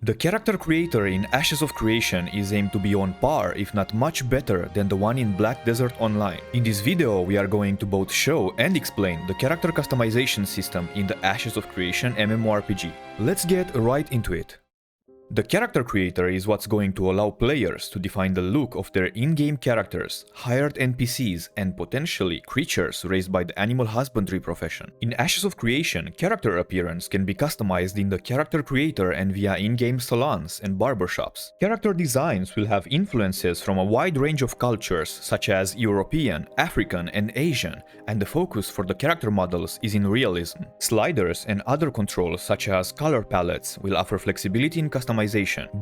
The character creator in Ashes of Creation is aimed to be on par, if not much better, than the one in Black Desert Online. In this video, we are going to both show and explain the character customization system in the Ashes of Creation MMORPG. Let's get right into it. The character creator is what's going to allow players to define the look of their in-game characters, hired NPCs, and potentially creatures raised by the animal husbandry profession. In Ashes of Creation, character appearance can be customized in the character creator and via in-game salons and barbershops. Character designs will have influences from a wide range of cultures such as European, African, and Asian, and the focus for the character models is in realism. Sliders and other controls such as color palettes will offer flexibility in customization,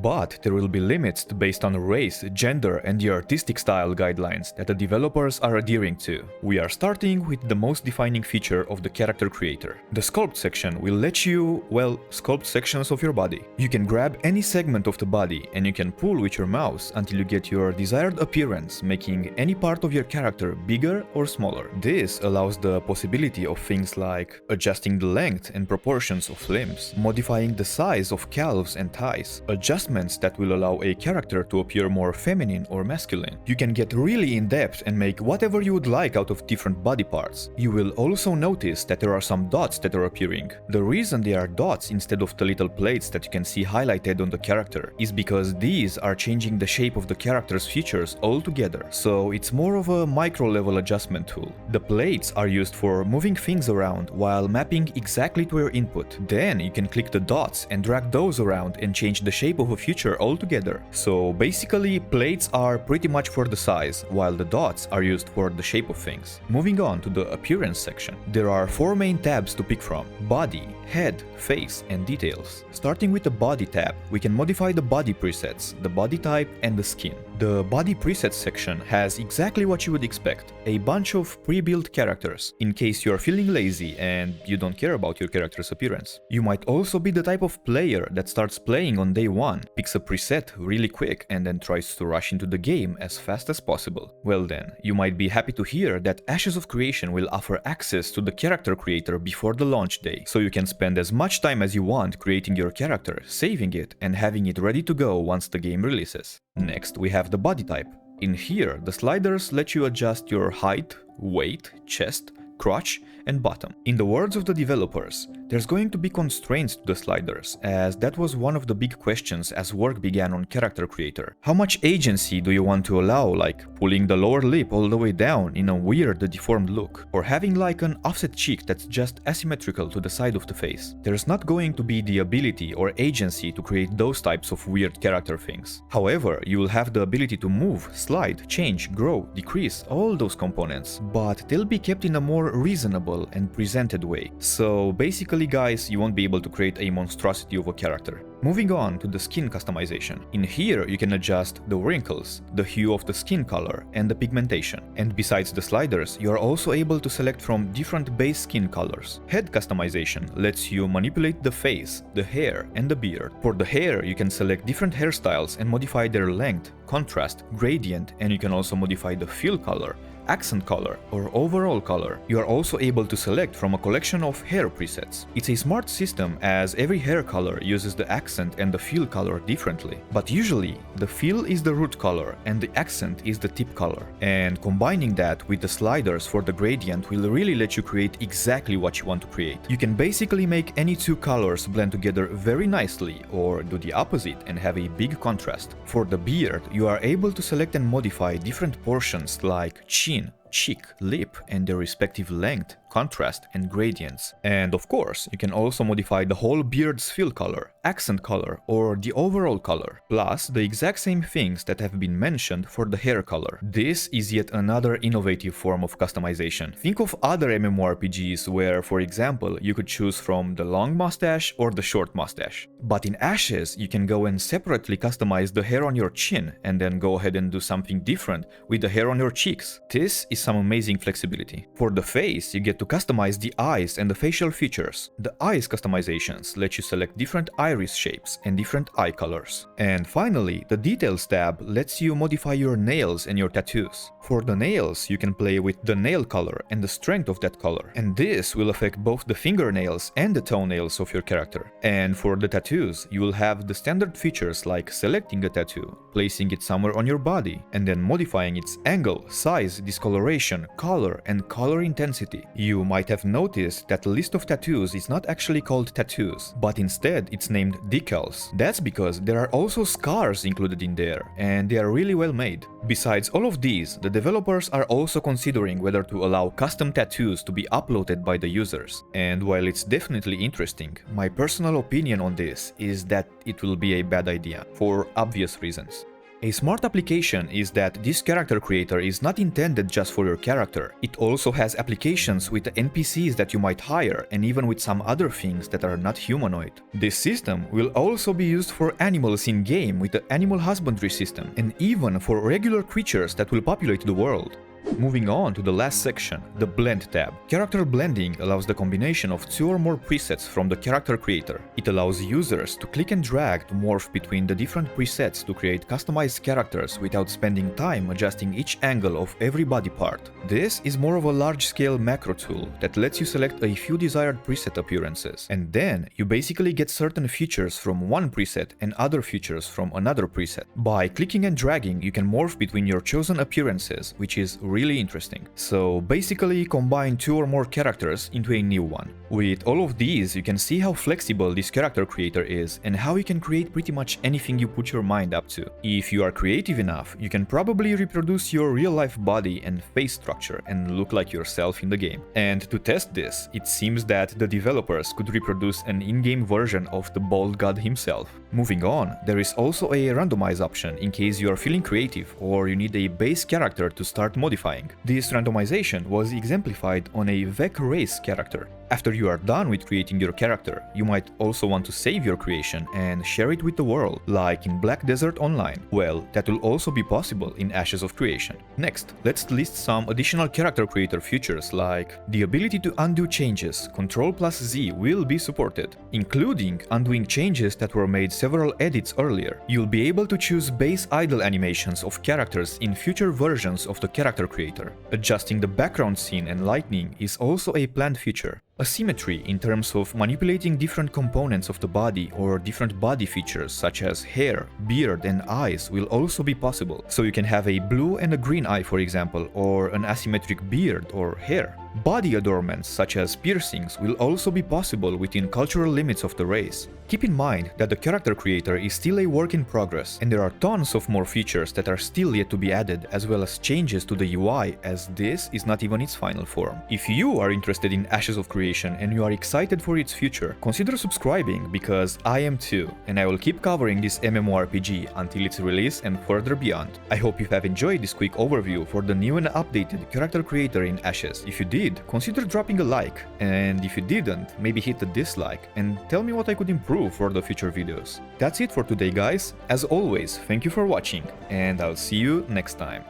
but there will be limits based on race, gender, and the artistic style guidelines that the developers are adhering to. We are starting with the most defining feature of the character creator. The sculpt section will let you, sculpt sections of your body. You can grab any segment of the body and you can pull with your mouse until you get your desired appearance, making any part of your character bigger or smaller. This allows the possibility of things like adjusting the length and proportions of limbs, modifying the size of calves and thighs, adjustments that will allow a character to appear more feminine or masculine. You can get really in-depth and make whatever you would like out of different body parts. You will also notice that there are some dots that are appearing. The reason they are dots instead of the little plates that you can see highlighted on the character is because these are changing the shape of the character's features altogether, so it's more of a micro-level adjustment tool. The plates are used for moving things around while mapping exactly to your input. Then you can click the dots and drag those around and change the shape of a feature altogether. So basically, plates are pretty much for the size, while the dots are used for the shape of things. Moving on to the appearance section. There are 4 main tabs to pick from: body, head, face, and details. Starting with the body tab, we can modify the body presets, the body type, and the skin. The body presets section has exactly what you would expect, a bunch of pre-built characters, in case you're feeling lazy and you don't care about your character's appearance. You might also be the type of player that starts playing on day 1, picks a preset really quick, and then tries to rush into the game as fast as possible. Well then, you might be happy to hear that Ashes of Creation will offer access to the character creator before the launch day, so you can spend as much time as you want creating your character, saving it, and having it ready to go once the game releases. Next, we have the body type. In here, the sliders let you adjust your height, weight, chest, crotch, and bottom. In the words of the developers, there's going to be constraints to the sliders, as that was one of the big questions as work began on character creator. How much agency do you want to allow, like pulling the lower lip all the way down in a weird deformed look, or having like an offset cheek that's just asymmetrical to the side of the face? There's not going to be the ability or agency to create those types of weird character things. However, you will have the ability to move, slide, change, grow, decrease, all those components, but they'll be kept in a more reasonable and presented way. So basically, guys, you won't be able to create a monstrosity of a character. Moving on to the skin customization. In here, you can adjust the wrinkles, the hue of the skin color, and the pigmentation. And besides the sliders, you are also able to select from different base skin colors. Head customization lets you manipulate the face, the hair, and the beard. For the hair, you can select different hairstyles and modify their length, contrast, gradient, and you can also modify the fill color, accent color, or overall color. You are also able to select from a collection of hair presets. It's a smart system as every hair color uses the accent and the fill color differently. But usually, the fill is the root color and the accent is the tip color. And combining that with the sliders for the gradient will really let you create exactly what you want to create. You can basically make any 2 colors blend together very nicely, or do the opposite and have a big contrast. For the beard, you are able to select and modify different portions like chin, cheek, lip, and their respective length, contrast, and gradients. And of course, you can also modify the whole beard's fill color, accent color, or the overall color, plus the exact same things that have been mentioned for the hair color. This is yet another innovative form of customization. Think of other MMORPGs where, for example, you could choose from the long mustache or the short mustache. But in Ashes, you can go and separately customize the hair on your chin, and then go ahead and do something different with the hair on your cheeks. This is some amazing flexibility. For the face, you get to to customize the eyes and the facial features. The eyes customizations let you select different iris shapes and different eye colors. And finally, the Details tab lets you modify your nails and your tattoos. For the nails, you can play with the nail color and the strength of that color, and this will affect both the fingernails and the toenails of your character. And for the tattoos, you will have the standard features like selecting a tattoo, placing it somewhere on your body, and then modifying its angle, size, discoloration, color, and color intensity. You might have noticed that the list of tattoos is not actually called tattoos, but instead it's named decals. That's because there are also scars included in there, and they are really well made. Besides all of these, the developers are also considering whether to allow custom tattoos to be uploaded by the users. And while it's definitely interesting, my personal opinion on this is that it will be a bad idea, for obvious reasons. A smart application is that this character creator is not intended just for your character. It also has applications with the NPCs that you might hire, and even with some other things that are not humanoid. This system will also be used for animals in-game with the animal husbandry system, and even for regular creatures that will populate the world. Moving on to the last section, the Blend tab. Character blending allows the combination of 2 or more presets from the character creator. It allows users to click and drag to morph between the different presets to create customized characters without spending time adjusting each angle of every body part. This is more of a large-scale macro tool that lets you select a few desired preset appearances, and then you basically get certain features from one preset and other features from another preset. By clicking and dragging, you can morph between your chosen appearances, which is really interesting. So basically combine 2 or more characters into a new one. With all of these, you can see how flexible this character creator is and how you can create pretty much anything you put your mind up to. If you are creative enough, you can probably reproduce your real-life body and face structure and look like yourself in the game. And to test this, it seems that the developers could reproduce an in-game version of the bald god himself. Moving on, there is also a randomize option in case you are feeling creative or you need a base character to start modifying. This randomization was exemplified on a Vec race character. After you are done with creating your character, you might also want to save your creation and share it with the world, like in Black Desert Online. Well, that will also be possible in Ashes of Creation. Next, let's list some additional character creator features like the ability to undo changes. Ctrl+Z will be supported, including undoing changes that were made several edits earlier. You'll be able to choose base idle animations of characters in future versions of the character creator. Adjusting the background scene and lighting is also a planned feature. Asymmetry in terms of manipulating different components of the body or different body features such as hair, beard and eyes will also be possible. So you can have a blue and a green eye, for example, or an asymmetric beard or hair. Body adornments such as piercings will also be possible within cultural limits of the race. Keep in mind that the character creator is still a work in progress, and there are tons of more features that are still yet to be added, as well as changes to the UI, as this is not even its final form. If you are interested in Ashes of Creation and you are excited for its future, consider subscribing, because I am too, and I will keep covering this MMORPG until its release and further beyond. I hope you have enjoyed this quick overview for the new and updated character creator in Ashes. If you did, consider dropping a like, and if you didn't, maybe hit the dislike and tell me what I could improve for the future videos. That's it for today, guys. As always, thank you for watching, and I'll see you next time.